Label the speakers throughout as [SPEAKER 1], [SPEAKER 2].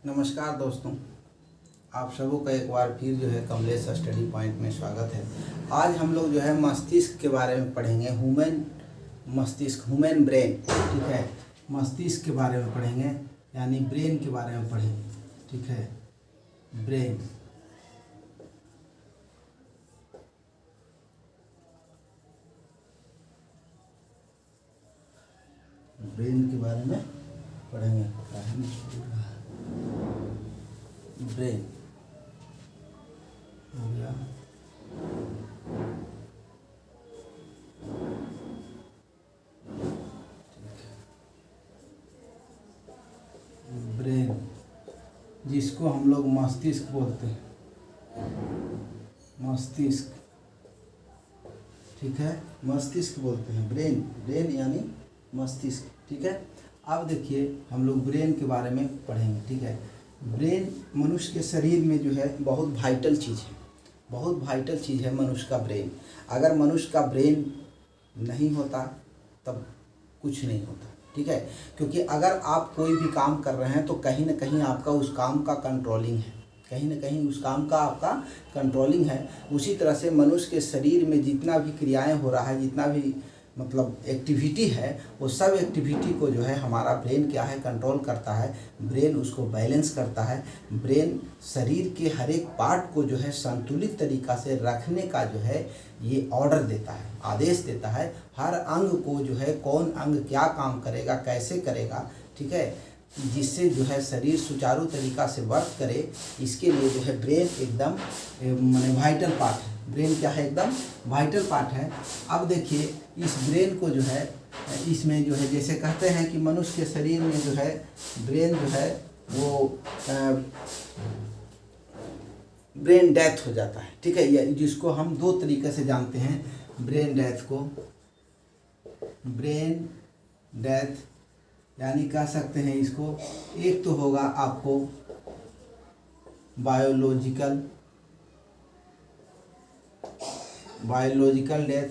[SPEAKER 1] नमस्कार दोस्तों, आप सबों का एक बार फिर जो है कमलेश स्टडी पॉइंट में स्वागत है। आज हम लोग जो है मस्तिष्क के बारे में पढ़ेंगे। ह्यूमन ब्रेन, ठीक है। मस्तिष्क के बारे में पढ़ेंगे, यानी ब्रेन के बारे में पढ़ेंगे, ठीक है। ब्रेन के बारे में पढ़ेंगे। ब्रेन हो गया। ब्रेन जिसको हम लोग मस्तिष्क बोलते हैं, मस्तिष्क, ठीक है। मस्तिष्क बोलते हैं, ब्रेन यानी मस्तिष्क, ठीक है। अब देखिए हम लोग ब्रेन के बारे में पढ़ेंगे, ठीक है। ब्रेन मनुष्य के शरीर में जो है बहुत वाइटल चीज़ है, बहुत वाइटल चीज़ है मनुष्य का ब्रेन। अगर मनुष्य का ब्रेन नहीं होता तब कुछ नहीं होता, ठीक है। क्योंकि अगर आप कोई भी काम कर रहे हैं तो कहीं ना कहीं आपका उस काम का कंट्रोलिंग है, कहीं ना कहीं उस काम का आपका कंट्रोलिंग है। उसी तरह से मनुष्य के शरीर में जितना भी क्रियाएं हो रहा है, जितना भी मतलब एक्टिविटी है, वो सब एक्टिविटी को जो है हमारा ब्रेन क्या है, कंट्रोल करता है। ब्रेन उसको बैलेंस करता है। ब्रेन शरीर के हर एक पार्ट को जो है संतुलित तरीक़ा से रखने का जो है ये ऑर्डर देता है, आदेश देता है। हर अंग को जो है कौन अंग क्या काम करेगा, कैसे करेगा, ठीक है, जिससे जो है शरीर सुचारू तरीक़ा से वर्क करे। इसके लिए जो है ब्रेन एकदम माने वाइटल पार्ट है। ब्रेन क्या है, एकदम वाइटल पार्ट है। अब देखिए इस ब्रेन को जो है, इसमें जो है जैसे कहते हैं कि मनुष्य के शरीर में जो है ब्रेन जो है वो ब्रेन डेथ हो जाता है, ठीक है। ये जिसको हम दो तरीके से जानते हैं ब्रेन डेथ को। ब्रेन डेथ यानी कह सकते हैं इसको, एक तो होगा आपको बायोलॉजिकल डेथ,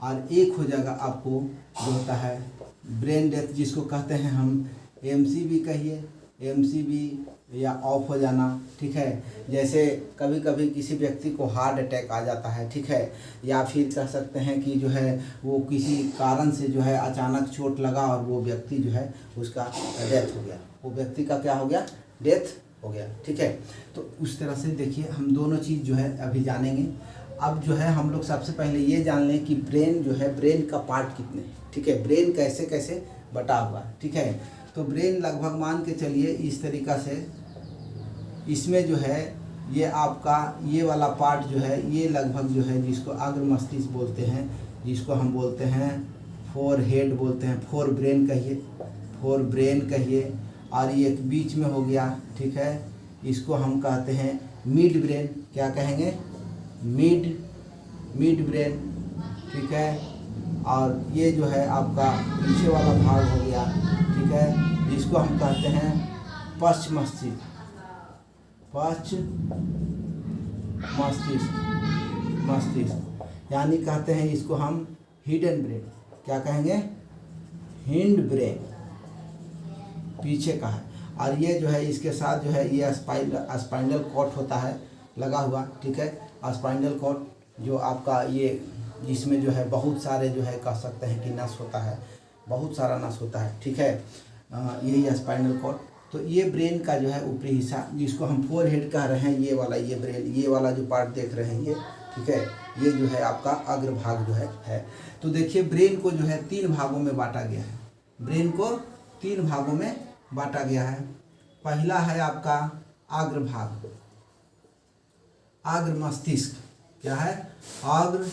[SPEAKER 1] और एक हो जाएगा आपको जो होता है ब्रेन डेथ, जिसको कहते हैं हम एमसीबी कहिए, एमसीबी या ऑफ हो जाना, ठीक है। जैसे कभी कभी किसी व्यक्ति को हार्ट अटैक आ जाता है, ठीक है, या फिर कह सकते हैं कि जो है वो किसी कारण से जो है अचानक चोट लगा और वो व्यक्ति जो है उसका डेथ हो गया, वो व्यक्ति का क्या हो गया, डेथ हो गया, ठीक है। तो उस तरह से देखिए हम दोनों चीज़ जो है अभी जानेंगे। अब जो है हम लोग सबसे पहले ये जान लें कि ब्रेन जो है, ब्रेन का पार्ट कितने हैं, ठीक है, ब्रेन कैसे कैसे बटा हुआ है, ठीक है। तो ब्रेन लगभग मान के चलिए इस तरीक़ा से, इसमें जो है ये आपका ये वाला पार्ट जो है ये लगभग जो है जिसको अग्र मस्तिष्क बोलते हैं, जिसको हम बोलते हैं फोर हेड बोलते हैं, फोर ब्रेन कहिए, और ये बीच में हो गया, ठीक है, इसको हम कहते हैं मिड ब्रेन। क्या कहेंगे, मिड ब्रेन, ठीक है। और ये जो है आपका पीछे वाला भाग हो गया, ठीक है, जिसको हम कहते हैं पश्च मस्तिष्क, यानी कहते हैं इसको हम हिडन ब्रेन। क्या कहेंगे, हिंड ब्रेन, पीछे का है। और ये जो है इसके साथ जो है ये स्पाइनल कॉर्ड होता है लगा हुआ, ठीक है। स्पाइनल कॉर्ड जो आपका ये, जिसमें जो है बहुत सारे जो है कह सकते हैं कि नस होता है, बहुत सारा नस होता है, ठीक है। यही स्पाइनल कॉर्ड। तो ये ब्रेन का जो है ऊपरी हिस्सा, जिसको हम फोर हेड कह रहे हैं, ये वाला ये ब्रेन, ये वाला जो पार्ट देख रहे हैं ये, ठीक है, ये जो है आपका अग्रभाग जो है। तो देखिए ब्रेन को जो है तीन भागों में बांटा गया है, ब्रेन को तीन भागों में बांटा गया है। पहला है आपका अग्रभाग, अग्र मस्तिष्क। क्या है, अग्र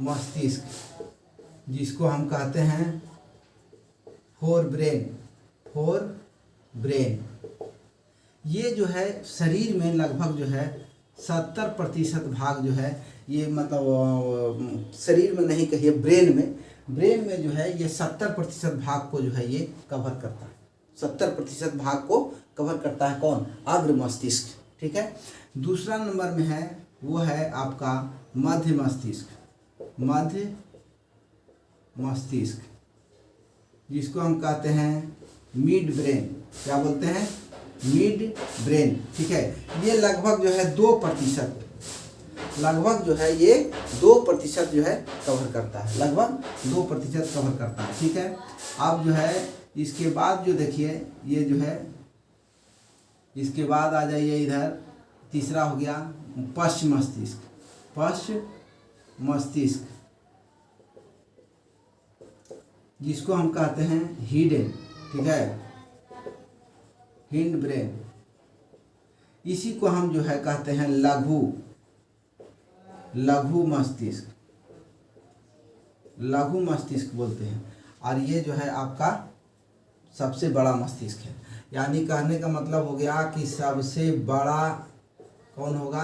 [SPEAKER 1] मस्तिष्क, जिसको हम कहते हैं फोर ब्रेन। ये जो है शरीर में लगभग जो है 70% भाग जो है ये, मतलब शरीर में नहीं कहिए, ब्रेन में जो है ये 70% भाग को जो है ये कवर करता है। 70% भाग को कवर करता है कौन, अग्र मस्तिष्क, ठीक है। दूसरा नंबर में है वो है आपका मध्य मस्तिष्क, जिसको हम कहते हैं मिड ब्रेन। क्या बोलते हैं, मिड ब्रेन, ठीक है। ये लगभग जो है 2%, लगभग जो है ये 2% जो है कवर करता है, लगभग 2% कवर करता है, ठीक है। अब जो है इसके बाद जो देखिए ये जो है, इसके बाद आ जाइए इधर, तीसरा हो गया पश्च मस्तिष्क, पश्च मस्तिष्क, जिसको हम कहते हैं हिडन, ठीक है, हिंड ब्रेन। इसी को हम जो है कहते हैं लघु, लघु मस्तिष्क, लघु मस्तिष्क बोलते हैं। और ये जो है आपका सबसे बड़ा मस्तिष्क है, यानी कहने का मतलब हो गया कि सबसे बड़ा कौन होगा,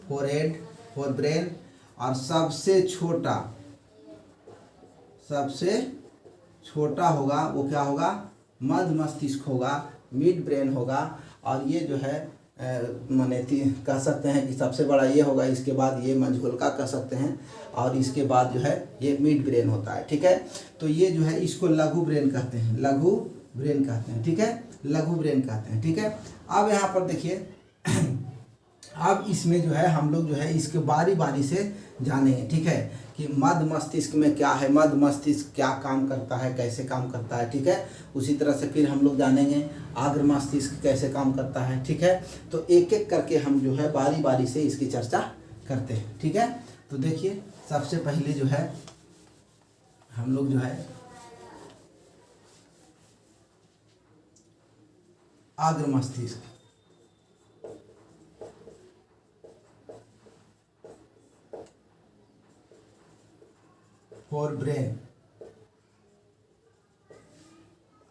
[SPEAKER 1] फोरहेड, फोर ब्रेन, और सबसे छोटा, सबसे छोटा होगा वो क्या होगा, मध्य मस्तिष्क होगा, मिड ब्रेन होगा। और ये जो है माने कह सकते हैं कि सबसे बड़ा ये होगा, इसके बाद ये मंझोलका कह सकते हैं, और इसके बाद जो है ये मिड ब्रेन होता है, ठीक है। तो ये जो है इसको लघु ब्रेन कहते हैं, लघु ब्रेन कहते हैं, ठीक है, लघु ब्रेन कहते हैं, ठीक है। अब यहाँ पर देखिए अब इसमें जो है हम लोग जो है इसके बारी बारी से जानेंगे, ठीक है, कि मध्य मस्तिष्क में क्या है, मध्य मस्तिष्क क्या काम करता है, कैसे काम करता है, ठीक है। उसी तरह से फिर हम लोग जानेंगे अग्र मस्तिष्क कैसे काम करता है, ठीक है। तो एक एक करके हम जो है बारी बारी से इसकी चर्चा करते हैं, ठीक है। तो देखिए सबसे पहले जो है हम लोग जो है अग्र मस्तिष्क, फॉर ब्रेन।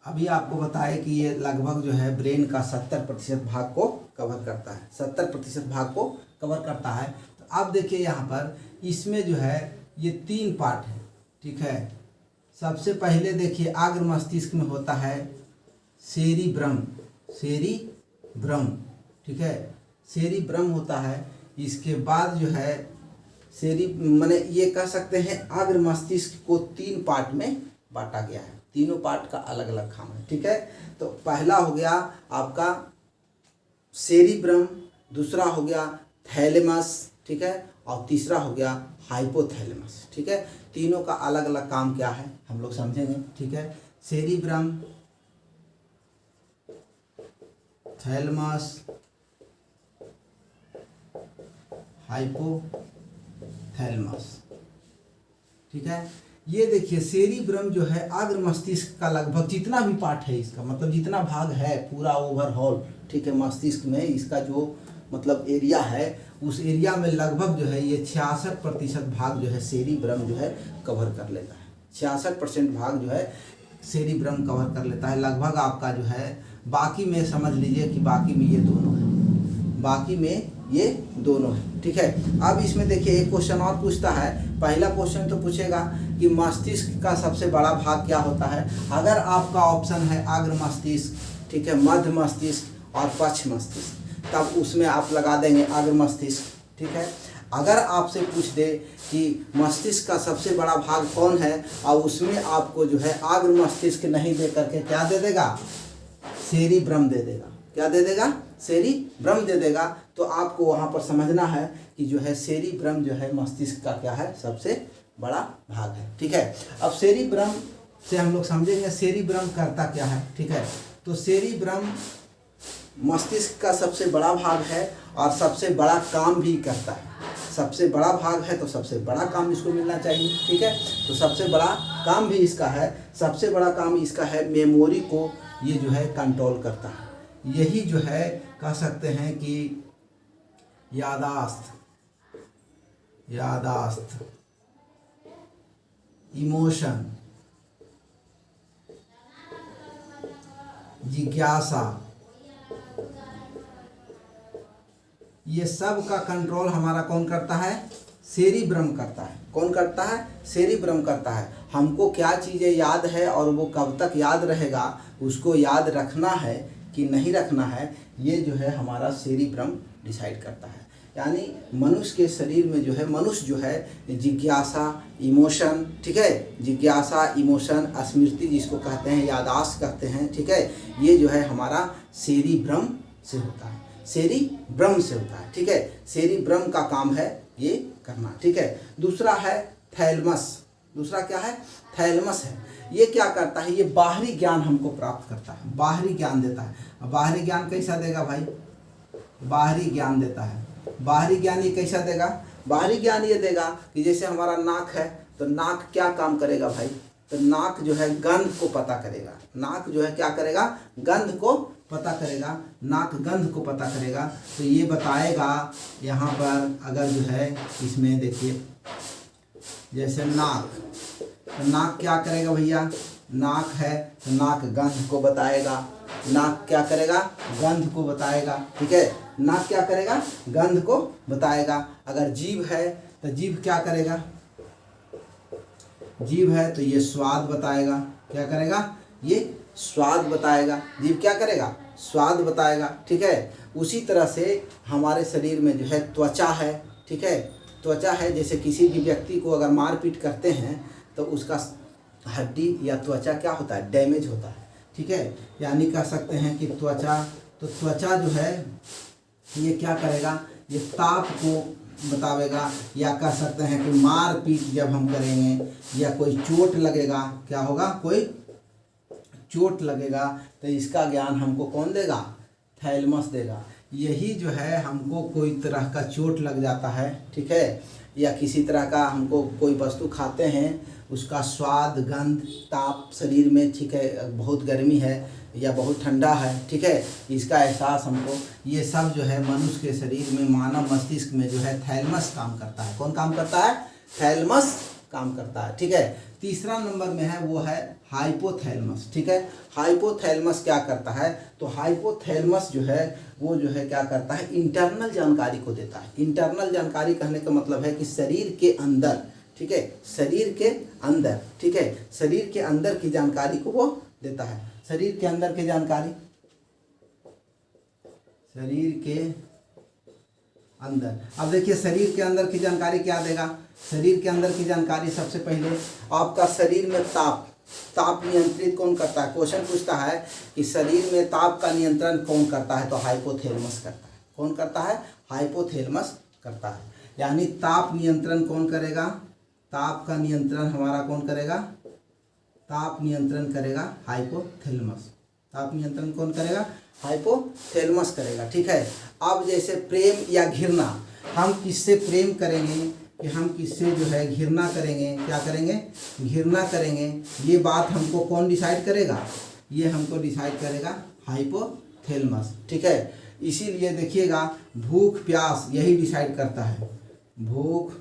[SPEAKER 1] अभी आपको बताए कि ये लगभग जो है ब्रेन का 70% भाग को कवर करता है, 70% भाग को कवर करता है। तो आप देखिए यहाँ पर इसमें जो है ये 3 पार्ट है, ठीक है। सबसे पहले देखिए अग्र मस्तिष्क में होता है सेरिब्रम, सेरिब्रम, ठीक है, सेरिब्रम होता है। इसके बाद जो है माने ये कह सकते हैं अग्र मस्तिष्क को 3 पार्ट में बांटा गया है, तीनों पार्ट का अलग अलग काम है, ठीक है। तो पहला हो गया आपका सेरिब्रम, दूसरा हो गया थैलेमस, ठीक है, और तीसरा हो गया हाइपोथैलेमस, ठीक है। तीनों का अलग अलग काम क्या है हम लोग समझेंगे, ठीक है। सेरिब्रम, थैलेमस, हाइपोथैलेमस, ठीक है। ये देखिए सेरिब्रम जो है अग्र मस्तिष्क का लगभग जितना भी पार्ट है, इसका मतलब जितना भाग है पूरा ओवरऑल, ठीक है, मस्तिष्क में इसका जो मतलब एरिया है, उस एरिया में लगभग जो है ये 66% भाग जो है सेरिब्रम जो है कवर कर लेता है, 66% भाग जो है सेरिब्रम कवर कर लेता है लगभग आपका जो है। बाकी में समझ लीजिए कि बाकी में ये दोनों है, बाकी में ये दोनों है, ठीक है। अब इसमें देखिए एक क्वेश्चन और पूछता है, पहला क्वेश्चन तो पूछेगा कि मस्तिष्क का सबसे बड़ा भाग क्या होता है। अगर आपका ऑप्शन है अग्र मस्तिष्क, ठीक है, मध्य मस्तिष्क और पश्च मस्तिष्क, तब उसमें आप लगा देंगे अग्र मस्तिष्क, ठीक है। अगर आपसे पूछ दे कि मस्तिष्क का सबसे बड़ा भाग कौन है और उसमें आपको जो है अग्र मस्तिष्क नहीं दे करके क्या दे देगा, सेरिब्रम दे देगा, क्या दे देगा, सेरिब्रम दे देगा, तो आपको वहाँ पर समझना है कि जो है सेरिब्रम जो है मस्तिष्क का क्या है, सबसे बड़ा भाग है, ठीक है। अब सेरिब्रम से हम लोग समझेंगे सेरिब्रम करता क्या है, ठीक है। तो सेरिब्रम मस्तिष्क का सबसे बड़ा भाग है और सबसे बड़ा काम भी करता है, सबसे बड़ा भाग है तो सबसे बड़ा काम इसको मिलना चाहिए, ठीक है। तो सबसे बड़ा काम भी इसका है, सबसे बड़ा काम इसका है मेमोरी को ये जो है कंट्रोल करता है, यही जो है कह सकते हैं कि यादाश्त, यादाश्त, इमोशन, जिज्ञासा, ये सब का कंट्रोल हमारा कौन करता है, सेरिब्रम करता है। कौन करता है, सेरिब्रम करता है। हमको क्या चीज़ें याद है और वो कब तक याद रहेगा, उसको याद रखना है कि नहीं रखना है, ये जो है हमारा सेरिब्रम डिसाइड करता है। यानी मनुष्य के शरीर में जो है, मनुष्य जो है जिज्ञासा, इमोशन, ठीक है, जिज्ञासा, इमोशन, स्मृति जिसको कहते हैं, याददाश्त कहते हैं, ठीक है, ये जो है हमारा सेरिब्रम से होता है, सेरिब्रम से होता है, ठीक है, सेरिब्रम का काम है ये करना, ठीक है। दूसरा है थैलमस, दूसरा क्या है, थैलमस है। ये क्या करता है, ये बाहरी ज्ञान हमको प्राप्त करता है, बाहरी ज्ञान देता है। अब बाहरी ज्ञान कैसा देगा भाई, बाहरी ज्ञान देता है। बाहरी ज्ञान ये कैसा देगा, बाहरी ज्ञान ये देगा कि जैसे हमारा नाक है, तो नाक क्या काम करेगा भाई, तो नाक जो है गंध को पता करेगा, नाक जो है क्या करेगा, गंध को पता करेगा, नाक गंध को पता करेगा। तो ये बताएगा यहाँ पर, अगर जो है इसमें देखिए जैसे नाक, तो नाक क्या करेगा भैया, नाक है तो नाक गंध को बताएगा, नाक क्या करेगा, गंध को बताएगा, ठीक है, नाक क्या करेगा, गंध को बताएगा। अगर जीभ है तो जीभ क्या करेगा, जीभ है तो ये स्वाद बताएगा, क्या करेगा, ये स्वाद बताएगा, जीभ क्या करेगा, स्वाद बताएगा, ठीक है। उसी तरह से हमारे शरीर में जो है त्वचा है, ठीक है, त्वचा है। जैसे किसी भी व्यक्ति को अगर मारपीट करते हैं तो उसका हड्डी या त्वचा क्या होता है, डैमेज होता है, ठीक है। यानी कह सकते हैं कि त्वचा, तो त्वचा जो है ये क्या करेगा, ये ताप को बतावेगा, या कह सकते हैं कि मारपीट जब हम करेंगे या कोई चोट लगेगा, क्या होगा, कोई चोट लगेगा, तो इसका ज्ञान हमको कौन देगा, थैलमस देगा। यही जो है हमको कोई तरह का चोट लग जाता है, ठीक है, या किसी तरह का हमको कोई वस्तु खाते हैं, उसका स्वाद, गंध, ताप शरीर में, ठीक है, बहुत गर्मी है या बहुत ठंडा है, ठीक है, इसका एहसास हमको, ये सब जो है मनुष्य के शरीर में, मानव मस्तिष्क में जो है थैलमस काम करता है। कौन काम करता है, थैलमस काम करता है, ठीक है। तीसरा नंबर में है वो है हाइपोथैलमस, ठीक है। हाइपोथैलमस क्या करता है, तो हाइपोथैलमस जो है वो जो है क्या करता है, इंटरनल जानकारी को देता है। इंटरनल जानकारी कहने का मतलब है कि शरीर के अंदर, ठीक है, शरीर के अंदर, ठीक है, शरीर के अंदर की जानकारी को वो देता है। शरीर के अंदर की जानकारी, शरीर के अंदर, अब देखिए शरीर के अंदर की जानकारी क्या देगा, शरीर के अंदर की जानकारी सबसे पहले आपका शरीर में ताप, ताप नियंत्रित कौन करता है, क्वेश्चन पूछता है कि शरीर में ताप का नियंत्रण कौन करता है, तो हाइपोथैलेमस करता है। कौन करता है, हाइपोथैलेमस करता है। यानी ताप नियंत्रण कौन करेगा, ताप का नियंत्रण हमारा कौन करेगा, ताप नियंत्रण करेगा हाइपोथैलेमस। ताप नियंत्रण कौन करेगा, हाइपोथैलेमस करेगा, ठीक है। अब जैसे प्रेम या घृणा, हम किससे प्रेम करेंगे कि हम किससे जो है घृणा करेंगे, क्या करेंगे, घृणा करेंगे, ये बात हमको कौन डिसाइड करेगा, ये हमको डिसाइड करेगा हाइपोथैलेमस, ठीक है। इसीलिए देखिएगा भूख प्यास यही डिसाइड करता है, भूख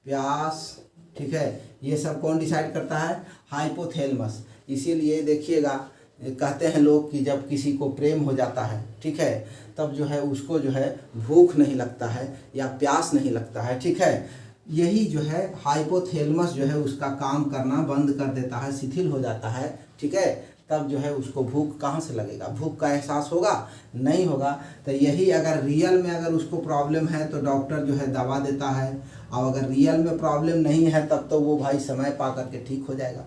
[SPEAKER 1] प्यास, ठीक है, ये सब कौन डिसाइड करता है, हाइपोथैलेमस। इसीलिए देखिएगा कहते हैं लोग कि जब किसी को प्रेम हो जाता है, ठीक है, तब जो है उसको जो है भूख नहीं लगता है या प्यास नहीं लगता है, ठीक है। यही जो है हाइपोथैलेमस जो है उसका काम करना बंद कर देता है, शिथिल हो जाता है, ठीक है। तब जो है उसको भूख कहाँ से लगेगा, भूख का एहसास होगा, नहीं होगा। तो यही अगर रियल में अगर उसको प्रॉब्लम है तो डॉक्टर जो है दवा देता है, और अगर रियल में प्रॉब्लम नहीं है तब तो वो भाई समय पा करके ठीक हो जाएगा,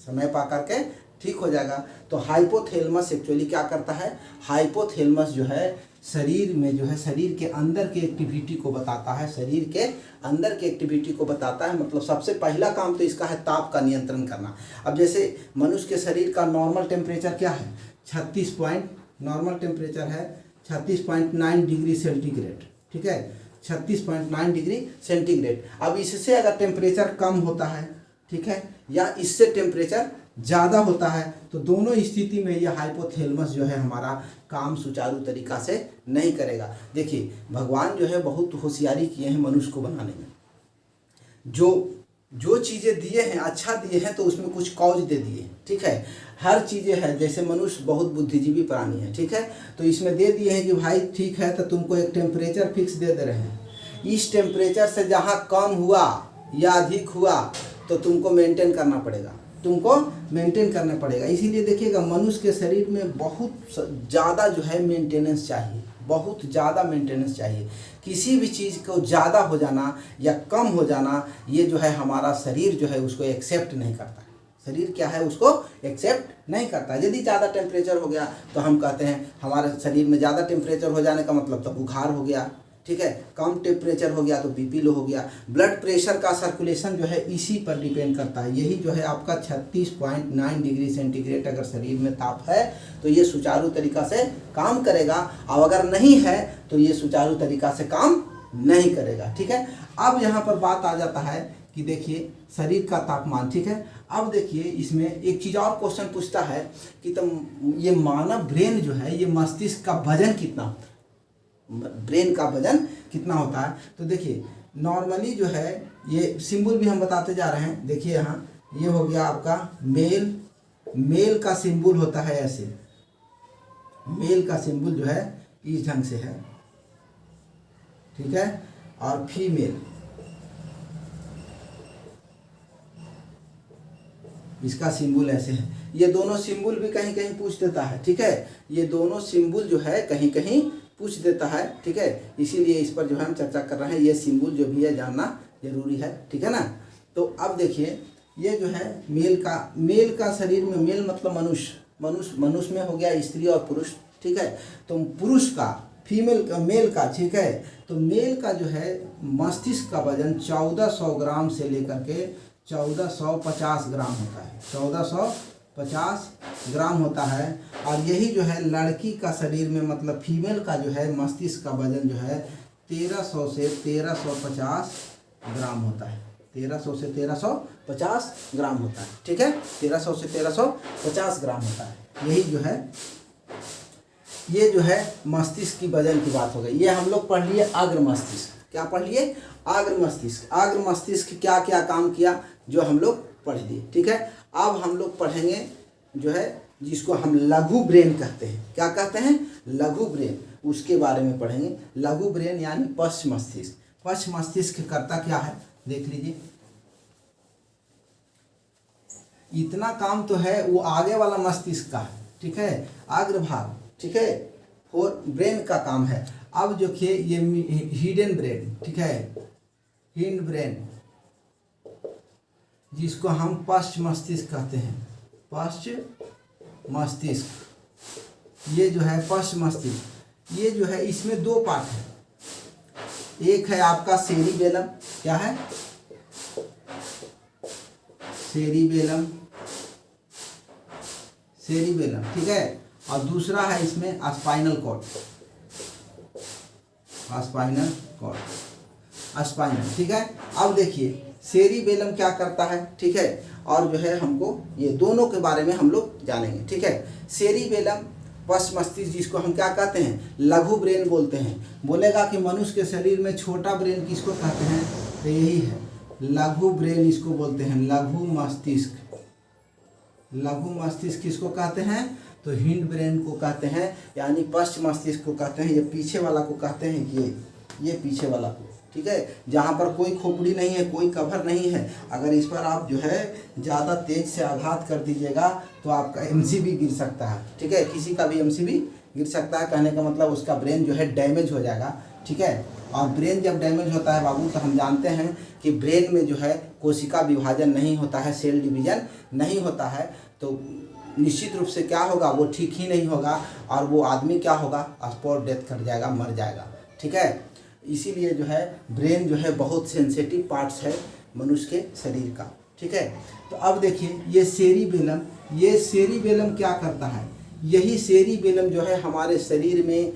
[SPEAKER 1] समय पा करके ठीक हो जाएगा। तो हाइपोथैलेमस एक्चुअली क्या करता है, हाइपोथैलेमस जो है शरीर में जो है शरीर के अंदर की एक्टिविटी को बताता है, शरीर के अंदर की एक्टिविटी को बताता है। मतलब सबसे पहला काम तो इसका है ताप का नियंत्रण करना। अब जैसे मनुष्य के शरीर का नॉर्मल टेम्परेचर क्या है, 36 पॉइंट, नॉर्मल टेम्परेचर है 36.9 डिग्री सेंटीग्रेड, ठीक है, 36.9 डिग्री सेंटीग्रेड। अब इससे अगर टेम्परेचर कम होता है, ठीक है, या इससे टेम्परेचर ज़्यादा होता है, तो दोनों स्थिति में यह हाइपोथैलेमस जो है हमारा काम सुचारू तरीक़ा से नहीं करेगा। देखिए भगवान जो है बहुत होशियारी किए हैं मनुष्य को बनाने में, जो चीज़ें दिए हैं अच्छा दिए हैं तो उसमें कुछ कॉज दे दिए, ठीक है। हर चीज़ें हैं, जैसे मनुष्य बहुत बुद्धिजीवी प्राणी है, ठीक है, तो इसमें दे दिए हैं कि भाई ठीक है तो तुमको एक टेम्परेचर फिक्स दे रहे हैं, इस टेम्परेचर से जहाँ कम हुआ या अधिक हुआ तो तुमको मेंटेन करना पड़ेगा, तुमको मेंटेन करना पड़ेगा। इसीलिए देखिएगा मनुष्य के शरीर में बहुत ज़्यादा जो है मेंटेनेंस चाहिए, बहुत ज़्यादा मेंटेनेंस चाहिए। किसी भी चीज़ को ज़्यादा हो जाना या कम हो जाना, ये जो है हमारा शरीर जो है उसको एक्सेप्ट नहीं करता है। शरीर क्या है, उसको एक्सेप्ट नहीं करता। यदि ज़्यादा टेम्परेचर हो गया तो हम कहते हैं हमारे शरीर में ज़्यादा टेम्परेचर हो जाने का मतलब तो बुखार हो गया, ठीक है। कम टेम्परेचर हो गया तो बीपी लो हो गया। ब्लड प्रेशर का सर्कुलेशन जो है इसी पर डिपेंड करता है। यही जो है आपका 36.9 डिग्री सेंटीग्रेड अगर शरीर में ताप है तो ये सुचारू तरीक़ा से काम करेगा, और अगर नहीं है तो ये सुचारू तरीक़ा से काम नहीं करेगा, ठीक है। अब यहाँ पर बात आ जाता है कि देखिए शरीर का तापमान, ठीक है। अब देखिए इसमें एक चीज़ और क्वेश्चन पूछता है कि तुम ये मानव ब्रेन जो है, ये मस्तिष्क का वजन कितना होता है, ब्रेन का वजन कितना होता है। तो देखिए नॉर्मली जो है ये सिंबल भी हम बताते जा रहे हैं। देखिए यहाँ ये हो गया आपका मेल का सिंबल होता है ऐसे, मेल का सिंबल जो है इस ढंग से है, ठीक है। और फीमेल, इसका सिंबल ऐसे है। ये दोनों सिंबल भी कहीं कहीं पूछ देता है, ठीक है। ये दोनों सिंबल जो है कहीं कहीं पूछ देता है, ठीक है। इसीलिए इस पर जो है हम चर्चा कर रहे हैं। ये सिंबल जो भी है जानना जरूरी है, ठीक है ना। तो अब देखिए ये जो है मेल का शरीर में, मेल मतलब मनुष्य में हो गया स्त्री और पुरुष, ठीक है। तो पुरुष का, मेल का, ठीक है। तो मेल का जो है मस्तिष्क का वजन 1400 ग्राम से लेकर के 1450 ग्राम होता है, 1450 ग्राम होता है। और यही जो है लड़की का शरीर में, मतलब फीमेल का जो है मस्तिष्क का वजन जो है 1300 से 1350 ग्राम होता है, 1300 से 1350 ग्राम होता है, ठीक है। 1300 से 1350 ग्राम होता है। यही जो है, ये जो है मस्तिष्क की वजन की बात हो गई। ये हम लोग पढ़ लिए अग्र मस्तिष्क। क्या पढ़ लिए? अग्र मस्तिष्क। अग्र मस्तिष्क क्या क्या काम किया जो हम लोग पढ़ लिए, ठीक है। अब हम लोग पढ़ेंगे जो है जिसको हम लघु ब्रेन कहते हैं। क्या कहते हैं? लघु ब्रेन। उसके बारे में पढ़ेंगे। लघु ब्रेन यानी पश्च मस्तिष्क। पश्च मस्तिष्क करता क्या है देख लीजिए। इतना काम तो है वो आगे वाला मस्तिष्क का है, ठीक है, अग्रभाग, ठीक है, और ब्रेन का काम है। अब जो कि ये हिडन ब्रेन, ठीक है, हिंड ब्रेन, जिसको हम पश्च मस्तिष्क कहते हैं, पश्च मस्तिष्क, ये जो है पश्च मस्तिष्क, ये जो है इसमें दो पार्ट है। एक है आपका सेरिबेलम, क्या है? सेरिबेलम, सेरिबेलम, ठीक है। और दूसरा है इसमें spinal cord, spinal cord, spinal, ठीक है। अब देखिए सेरिबेलम क्या करता है, ठीक है, और जो है हमको ये दोनों के बारे में हम लोग जानेंगे, ठीक है। सेरिबेलम पश्च मस्तिष्क, जिसको हम क्या कहते हैं? लघु ब्रेन बोलते हैं। बोलेगा कि मनुष्य के शरीर में छोटा ब्रेन किसको कहते हैं? तो यही है लघु ब्रेन, इसको बोलते हैं लघु मस्तिष्क। लघु मस्तिष्क किसको कहते हैं? तो हिंड ब्रेन को कहते हैं, यानी पश्च मस्तिष्क को कहते हैं। ये पीछे वाला को कहते हैं, ये पीछे वाला को, ठीक है, जहाँ पर कोई खोपड़ी नहीं है, कोई कवर नहीं है। अगर इस पर आप जो है ज़्यादा तेज से आघात कर दीजिएगा तो आपका एमसीबी गिर सकता है, ठीक है, किसी का भी एमसीबी गिर सकता है। कहने का मतलब उसका ब्रेन जो है डैमेज हो जाएगा, ठीक है। और ब्रेन जब डैमेज होता है बाबू, तो हम जानते हैं कि ब्रेन में जो है कोशिका विभाजन नहीं होता है, सेल डिवीजन नहीं होता है, तो निश्चित रूप से क्या होगा, वो ठीक ही नहीं होगा और वो आदमी क्या होगा, स्पॉट डेथ कर जाएगा, मर जाएगा, ठीक है। इसीलिए जो है ब्रेन जो है बहुत सेंसिटिव पार्ट्स है मनुष्य के शरीर का, ठीक है। तो अब देखिए ये सेरिबेलम, ये सेरिबेलम क्या करता है? यही सेरिबेलम जो है हमारे शरीर में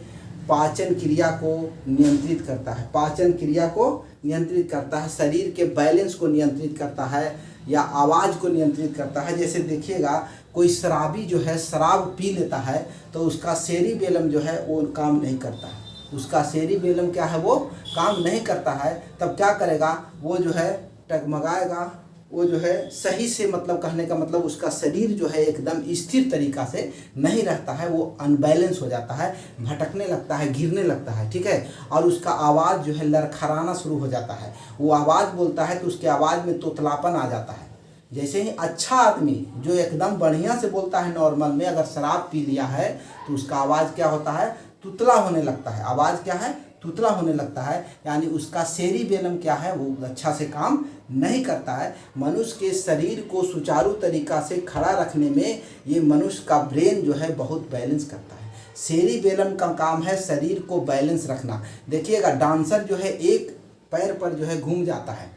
[SPEAKER 1] पाचन क्रिया को नियंत्रित करता है, पाचन क्रिया को नियंत्रित करता है, शरीर के बैलेंस को नियंत्रित करता है, या आवाज़ को नियंत्रित करता है। जैसे देखिएगा कोई शराबी जो है शराब पी लेता है तो उसका सेरिबेलम जो है वो काम नहीं करता है, उसका सेरिबेलम क्या है, वो काम नहीं करता है। तब क्या करेगा, वो जो है टगमगाएगा, वो जो है सही से, मतलब कहने का मतलब उसका शरीर जो है एकदम स्थिर तरीका से नहीं रहता है, वो अनबैलेंस हो जाता है, भटकने लगता है, गिरने लगता है, ठीक है। और उसका आवाज़ जो है लड़खड़ाना शुरू हो जाता है। वो आवाज़ बोलता है तो उसके आवाज़ में तोतलापन आ जाता है। जैसे ही अच्छा आदमी जो एकदम बढ़िया से बोलता है नॉर्मल में, अगर शराब पी लिया है तो उसका आवाज़ क्या होता है, तुतला होने लगता है। आवाज़ क्या है? तुतला होने लगता है, यानी उसका सेरिबेलम क्या है, वो अच्छा से काम नहीं करता है। मनुष्य के शरीर को सुचारू तरीका से खड़ा रखने में ये मनुष्य का ब्रेन जो है बहुत बैलेंस करता है। सेरिबेलम का काम है शरीर को बैलेंस रखना। देखिएगा, डांसर जो है एक पैर पर जो है घूम जाता है।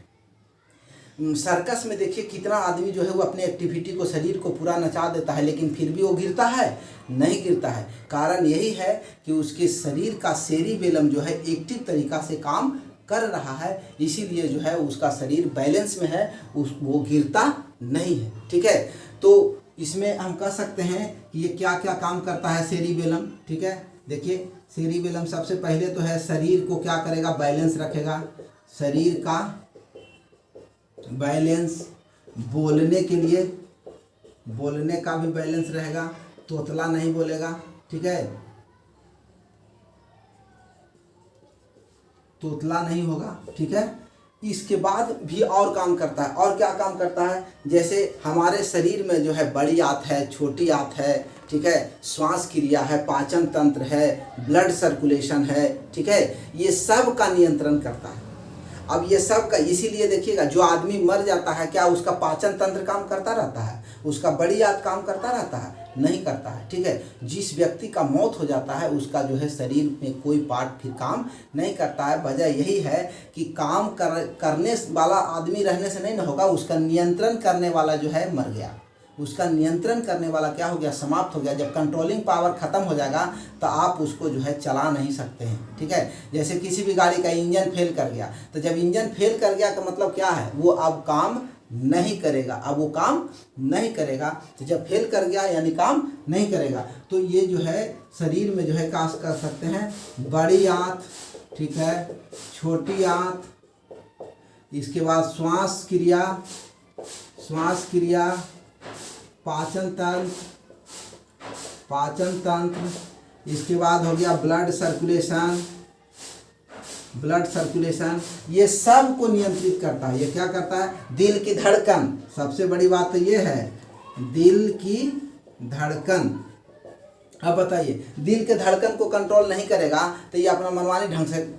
[SPEAKER 1] सर्कस में देखिए कितना आदमी जो है वो अपने एक्टिविटी को, शरीर को पूरा नचा देता है, लेकिन फिर भी वो गिरता है? नहीं गिरता है। कारण यही है कि उसके शरीर का सेरिबेलम जो है एक्टिव तरीका से काम कर रहा है, इसीलिए जो है उसका शरीर बैलेंस में है, वो गिरता नहीं है। ठीक है, तो इसमें हम कह सकते हैं कि ये क्या क्या काम करता है सेरिबेलम। ठीक है, देखिए सेरिबेलम सबसे पहले तो है शरीर को क्या करेगा, बैलेंस रखेगा। शरीर का बैलेंस, बोलने के लिए, बोलने का भी बैलेंस रहेगा, तोतला नहीं बोलेगा। ठीक है, तोतला नहीं होगा। ठीक है, इसके बाद भी और काम करता है। और क्या काम करता है? जैसे हमारे शरीर में जो है बड़ी आंत है, छोटी आंत है, ठीक है, श्वास क्रिया है, पाचन तंत्र है, ब्लड सर्कुलेशन है, ठीक है, ये सब का नियंत्रण करता है। अब ये सब का, इसीलिए देखिएगा जो आदमी मर जाता है, क्या उसका पाचन तंत्र काम करता रहता है? उसका बड़ी आंत काम करता रहता है? नहीं करता है। ठीक है, जिस व्यक्ति का मौत हो जाता है उसका जो है शरीर में कोई पार्ट फिर काम नहीं करता है। वजह यही है कि काम करने वाला आदमी रहने से नहीं ना होगा, उसका नियंत्रण करने वाला जो है मर गया। उसका नियंत्रण करने वाला क्या हो गया, समाप्त हो गया। जब कंट्रोलिंग पावर खत्म हो जाएगा तो आप उसको जो है चला नहीं सकते हैं। ठीक है, जैसे किसी भी गाड़ी का इंजन फेल कर गया, तो जब इंजन फेल कर गया का मतलब क्या है, वो अब काम नहीं करेगा, अब वो काम नहीं करेगा। तो जब फेल कर गया यानी काम नहीं करेगा। तो ये जो है शरीर में जो है क्या कर सकते हैं, बड़ी आंत, ठीक है, छोटी आंत, इसके बाद श्वास क्रिया, पाचन तंत्र, इसके बाद हो गया ब्लड सर्कुलेशन, ये सब को नियंत्रित करता है। ये क्या करता है, दिल की धड़कन, सबसे बड़ी बात तो ये है, दिल की धड़कन। अब बताइए, दिल के धड़कन को कंट्रोल नहीं करेगा तो ये अपना मनमानी ढंग से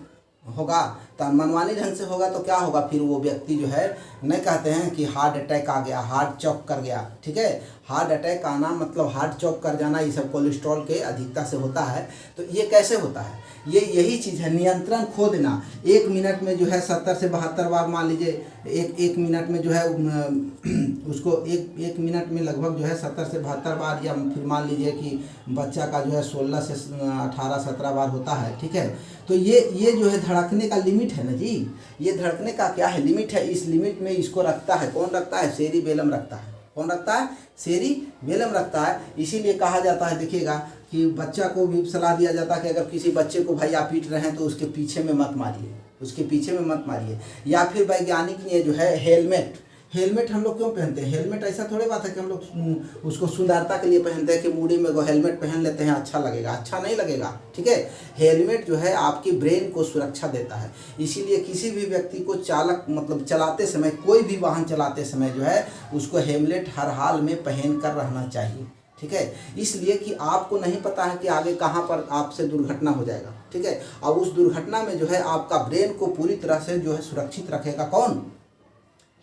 [SPEAKER 1] होगा। तो मनमानी ढंग से होगा तो क्या होगा, फिर वो व्यक्ति जो है, नहीं कहते हैं कि हार्ट अटैक आ गया, हार्ट चौक कर गया। ठीक है, हार्ट अटैक आना मतलब हार्ट चौक कर जाना, ये सब कोलेस्ट्रॉल के अधिकता से होता है। तो ये कैसे होता है, ये यही चीज़ है, नियंत्रण खो देना। 1 मिनट में जो है 70 से 72 बार, मान लीजिए एक मिनट में जो है उसको एक मिनट में लगभग जो है 70 से 72 बार, या फिर मान लीजिए कि बच्चा का जो है 16 से 18-17 बार होता है। ठीक है, तो ये जो है धड़कने का लिमिट है ना जी, ये धड़कने का क्या है, लिमिट है। इस लिमिट में इसको रखता है, कौन रखता है, सेरिबेलम रखता है। कौन रखता है, सेरिबेलम रखता है। इसीलिए कहा जाता है, देखिएगा कि बच्चा को भी सलाह दिया जाता है कि अगर किसी बच्चे को भाई आप पीट रहे हैं तो उसके पीछे में मत मारिए, उसके पीछे में मत मारिए। या फिर वैज्ञानिक ने जो है हेलमेट हम लोग क्यों पहनते हैं, हेलमेट ऐसा थोड़ी बात है कि हम लोग उसको सुंदरता के लिए पहनते हैं कि मूडी में वो हेलमेट पहन लेते हैं अच्छा लगेगा, अच्छा नहीं लगेगा। ठीक है, हेलमेट जो है आपकी ब्रेन को सुरक्षा देता है। इसीलिए किसी भी व्यक्ति को चलाते समय, कोई भी वाहन चलाते समय जो है उसको हेलमेट हर हाल में पहन कर रहना चाहिए। ठीक है, इसलिए कि आपको नहीं पता है कि आगे कहाँ पर आपसे दुर्घटना हो जाएगा। ठीक है, और उस दुर्घटना में जो है आपका ब्रेन को पूरी तरह से जो है सुरक्षित रखेगा कौन,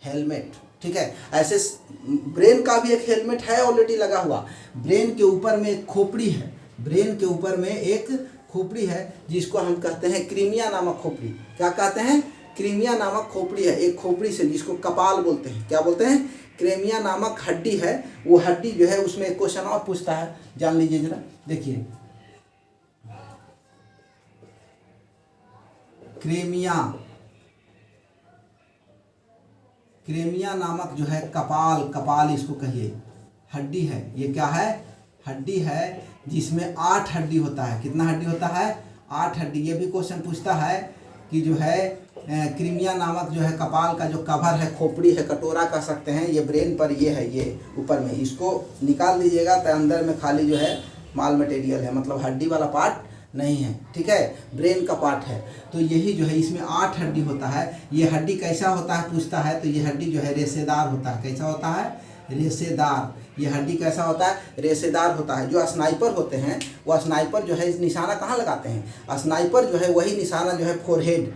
[SPEAKER 1] हेलमेट। ठीक है, ऐसे ब्रेन का भी एक हेलमेट है ऑलरेडी लगा हुआ। ब्रेन के ऊपर में एक खोपड़ी है, ब्रेन के ऊपर में एक खोपड़ी है जिसको हम कहते हैं क्रीमिया नामक खोपड़ी। क्या कहते हैं, क्रीमिया नामक खोपड़ी है। एक खोपड़ी से, जिसको कपाल बोलते हैं, क्या बोलते हैं, क्रीमिया नामक हड्डी है। वो हड्डी जो है उसमें एक क्वेश्चन और पूछता है, जान लीजिए जरा, देखिए, क्रेमिया नामक जो है कपाल इसको कहिए, हड्डी है। ये क्या है, हड्डी है जिसमें 8 हड्डी होता है। कितना हड्डी होता है, 8 हड्डी। ये भी क्वेश्चन पूछता है कि जो है क्रीमिया नामक जो है कपाल का जो कवर है, खोपड़ी है, कटोरा कह सकते हैं, ये ब्रेन पर ये है, ये ऊपर में, इसको निकाल दीजिएगा तो अंदर में खाली जो है माल मटेरियल है, मतलब हड्डी वाला पार्ट नहीं है। ठीक है, ब्रेन का पार्ट है। तो यही जो है इसमें 8 हड्डी होता है। ये हड्डी कैसा होता है पूछता है, तो ये हड्डी जो है रेशेदार होता है। कैसा होता है, रेशेदार। ये हड्डी कैसा होता है? रेशेदार होता है। जो स्नाइपर होते हैं वो स्नाइपर जो है निशाना कहाँ लगाते हैं? स्नाइपर जो है वही निशाना जो है फोरहेड,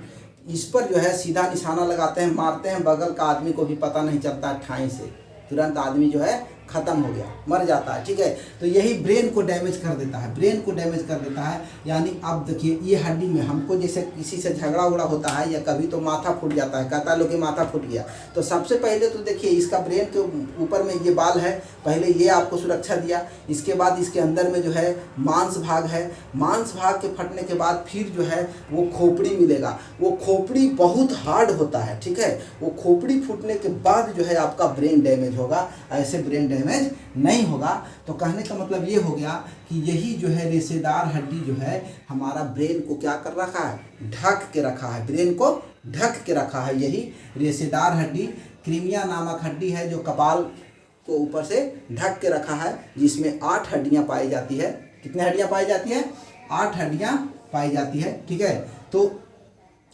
[SPEAKER 1] इस पर जो है सीधा निशाना लगाते हैं, मारते हैं, बगल का आदमी को भी पता नहीं चलता, ठाई से तुरंत आदमी जो है ख़त्म हो गया, मर जाता है। ठीक है, तो यही ब्रेन को डैमेज कर देता है, ब्रेन को डैमेज कर देता है। यानी अब देखिए ये हड्डी में हमको जैसे किसी से झगड़ा उगड़ा होता है या कभी तो माथा फूट जाता है, कहता लोग कि माथा फूट गया, तो सबसे पहले तो देखिए इसका ब्रेन के ऊपर में ये बाल है, पहले ये आपको सुरक्षा दिया, इसके बाद इसके अंदर में जो है मांस भाग है, मांस भाग के फटने के बाद फिर जो है वो खोपड़ी मिलेगा। वो खोपड़ी बहुत हार्ड होता है। ठीक है, वो खोपड़ी फूटने के बाद जो है आपका ब्रेन डैमेज होगा, ऐसे ब्रेन डैमेज नहीं होगा। तो कहने का मतलब ये हो गया कि यही जो है रेशेदार हड्डी जो है हमारा ब्रेन को क्या कर रखा है? ढक के रखा है, ब्रेन को ढक के रखा है। यही रेशेदार हड्डी क्रीमिया नामक हड्डी है जो कपाल को ऊपर से ढक के रखा है, जिसमें 8 हड्डियां पाई जाती है। कितने हड्डियां पाई जाती है? 8 हड्डियां पाई जाती है। ठीक है, तो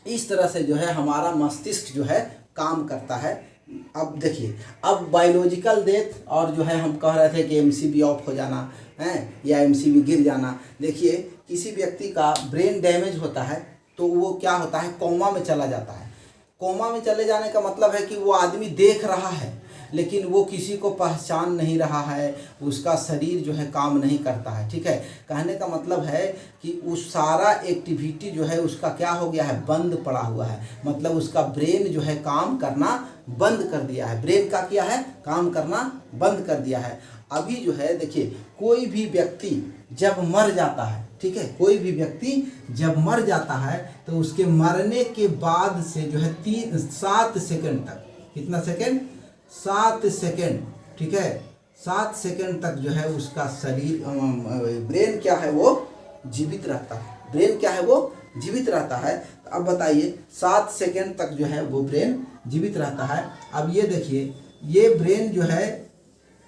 [SPEAKER 1] इस तरह से जो है हमारा मस्तिष्क जो है काम करता है। अब देखिए, अब बायोलॉजिकल डेथ और जो है हम कह रहे थे कि एमसीबी ऑफ हो जाना है या एमसीबी गिर जाना। देखिए किसी व्यक्ति का ब्रेन डैमेज होता है तो वो क्या होता है? कोमा में चला जाता है। कोमा में चले जाने का मतलब है कि वो आदमी देख रहा है लेकिन वो किसी को पहचान नहीं रहा है, उसका शरीर जो है काम नहीं करता है। ठीक है, कहने का मतलब है कि उस सारा एक्टिविटी जो है उसका क्या हो गया है? बंद पड़ा हुआ है। मतलब उसका ब्रेन जो है काम करना बंद कर दिया है। ब्रेन का क्या है? काम करना बंद कर दिया है। अभी जो है देखिए, कोई भी व्यक्ति जब मर जाता है, ठीक है, कोई भी व्यक्ति जब मर जाता है तो उसके मरने के बाद से जो है 7 सेकंड तक, कितना सेकंड? 7 सेकंड। ठीक है, 7 सेकंड तक जो है उसका शरीर ब्रेन क्या है? वो जीवित रहता है। ब्रेन क्या है? वो जीवित रहता है। अब बताइए 7 सेकंड तक जो है वो ब्रेन जीवित रहता है। अब ये देखिए, ये ब्रेन जो है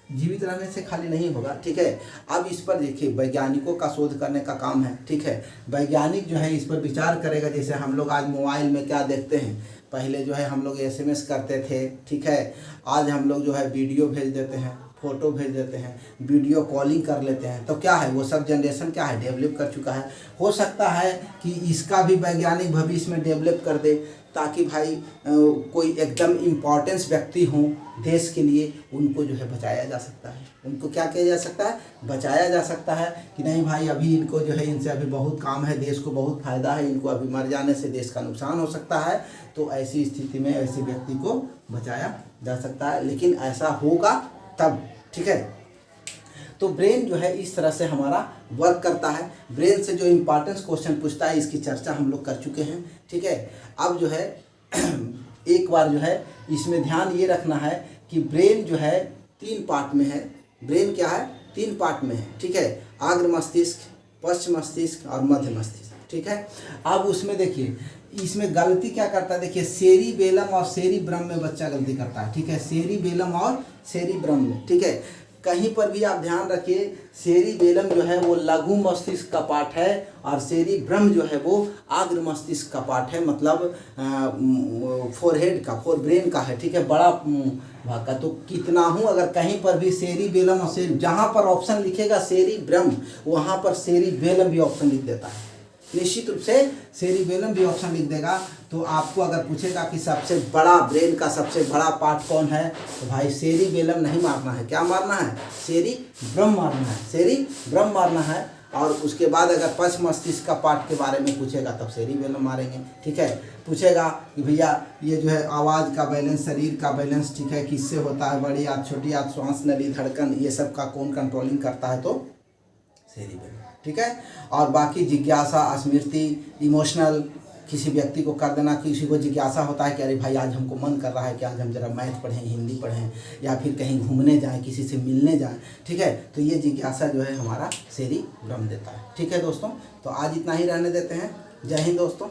[SPEAKER 1] जीवित रहने से खाली नहीं होगा। ठीक है, अब इस पर देखिए वैज्ञानिकों का शोध करने का काम है। ठीक है, वैज्ञानिक जो है इस पर विचार करेगा। जैसे हम लोग आज मोबाइल में क्या देखते हैं, पहले जो है हम लोग SMS करते थे। ठीक है, आज हम लोग जो है वीडियो भेज देते हैं, फ़ोटो भेज देते हैं, वीडियो कॉलिंग कर लेते हैं। तो क्या है? वो सब जनरेशन क्या है? डेवलप कर चुका है। हो सकता है कि इसका भी वैज्ञानिक भविष्य में डेवलप कर दे, ताकि भाई कोई एकदम इम्पोर्टेंस व्यक्ति हों देश के लिए, उनको जो है बचाया जा सकता है। उनको क्या किया जा सकता है? बचाया जा सकता है कि नहीं भाई अभी इनको जो है, इनसे अभी बहुत काम है, देश को बहुत फ़ायदा है, इनको अभी मर जाने से देश का नुकसान हो सकता है। तो ऐसी स्थिति में ऐसे व्यक्ति को बचाया जा सकता है, लेकिन ऐसा होगा तब। ठीक है, तो ब्रेन जो है इस तरह से हमारा वर्क करता है। ब्रेन से जो इम्पोर्टेंस क्वेश्चन पूछता है इसकी चर्चा हम लोग कर चुके हैं। ठीक है, अब जो है एक बार जो है इसमें ध्यान ये रखना है कि ब्रेन जो है 3 पार्ट में है। ब्रेन क्या है? 3 पार्ट में है। ठीक है, अग्र मस्तिष्क, पश्च मस्तिष्क और मध्य मस्तिष्क। ठीक है, अब उसमें देखिए इसमें गलती क्या करता है? देखिए सेरिबेलम और सेरिब्रम में बच्चा गलती करता है। ठीक है, सेरिबेलम और सेरिब्रम में। ठीक है, कहीं पर भी आप ध्यान रखिए, सेरिबेलम जो है वो लघु मस्तिष्क का पार्ट है और सेरिब्रम जो है वो अग्र मस्तिष्क का पार्ट है, मतलब फोरहेड का, फोर ब्रेन का है। ठीक है, बड़ा भाग का। तो कितना हूँ अगर कहीं पर भी सेरिबेलम और जहाँ पर ऑप्शन लिखेगा सेरिब्रम, वहाँ पर सेरिबेलम भी ऑप्शन लिख देता है। निश्चित रूप से सेरिबेलम भी ऑप्शन लिख देगा। तो आपको अगर पूछेगा कि सबसे बड़ा ब्रेन का सबसे बड़ा पार्ट कौन है, तो भाई सेरिबेलम नहीं मारना है। क्या मारना है? सेरिब्रम मारना है, सेरिब्रम मारना है। और उसके बाद अगर पश्च मस्तिष्क का पार्ट के बारे में पूछेगा तब सेरिबेलम मारेंगे। ठीक है, पूछेगा कि भैया ये जो है आवाज़ का बैलेंस, शरीर का बैलेंस, ठीक है, किससे होता है? बड़ी आँत, छोटी आँत, श्वास नली, धड़कन, ये सब का कौन कंट्रोलिंग करता है? तो सेरिबेलम। ठीक है, और बाकी जिज्ञासा, स्मृति, इमोशनल, किसी व्यक्ति को कर देना, किसी को जिज्ञासा होता है कि अरे भाई आज हमको मन कर रहा है कि आज हम जरा मैथ पढ़ें, हिंदी पढ़ें, या फिर कहीं घूमने जाएं, किसी से मिलने जाएं। ठीक है, तो ये जिज्ञासा जो है हमारा सेरिब्रम देता है। ठीक है दोस्तों, तो आज इतना ही रहने देते हैं। जय हिंद दोस्तों।